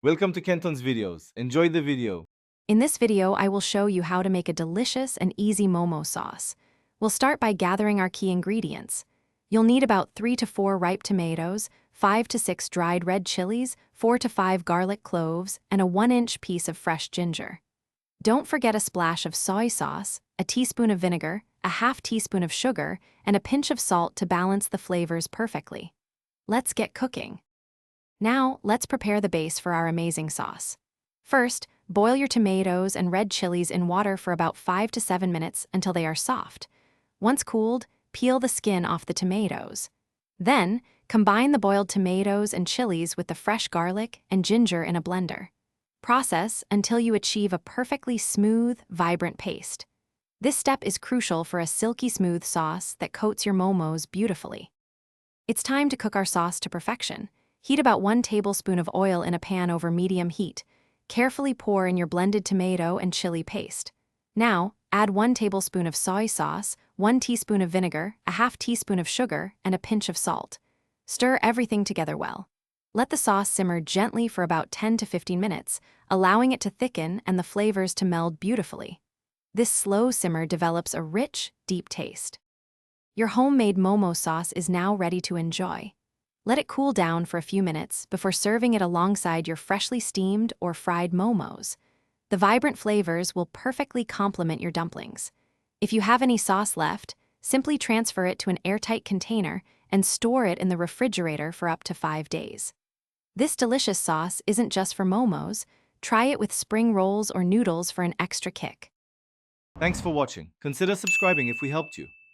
Welcome to Kenton's videos. Enjoy the video. In this video, I will show you how to make a delicious and easy Momo sauce. We'll start by gathering our key ingredients. You'll need about 3 to 4 ripe tomatoes, 5 to 6 dried red chilies, 4 to 5 garlic cloves, and a 1-inch piece of fresh ginger. Don't forget a splash of soy sauce, a teaspoon of vinegar, a half teaspoon of sugar, and a pinch of salt to balance the flavors perfectly. Let's get cooking. Now, let's prepare the base for our amazing sauce. First, boil your tomatoes and red chilies in water for about 5 to 7 minutes until they are soft. Once cooled, peel the skin off the tomatoes. Then, combine the boiled tomatoes and chilies with the fresh garlic and ginger in a blender. Process until you achieve a perfectly smooth, vibrant paste. This step is crucial for a silky smooth sauce that coats your momos beautifully. It's time to cook our sauce to perfection. Heat about 1 tablespoon of oil in a pan over medium heat. Carefully pour in your blended tomato and chili paste. Now, add 1 tablespoon of soy sauce, 1 teaspoon of vinegar, a half teaspoon of sugar, and a pinch of salt. Stir everything together well. Let the sauce simmer gently for about 10 to 15 minutes, allowing it to thicken and the flavors to meld beautifully. This slow simmer develops a rich, deep taste. Your homemade Momo sauce is now ready to enjoy. Let it cool down for a few minutes before serving it alongside your freshly steamed or fried momos. The vibrant flavors will perfectly complement your dumplings. If you have any sauce left, simply transfer it to an airtight container and store it in the refrigerator for up to 5 days. This delicious sauce isn't just for momos. Try it with spring rolls or noodles for an extra kick. Thanks for watching. Consider subscribing if we helped you.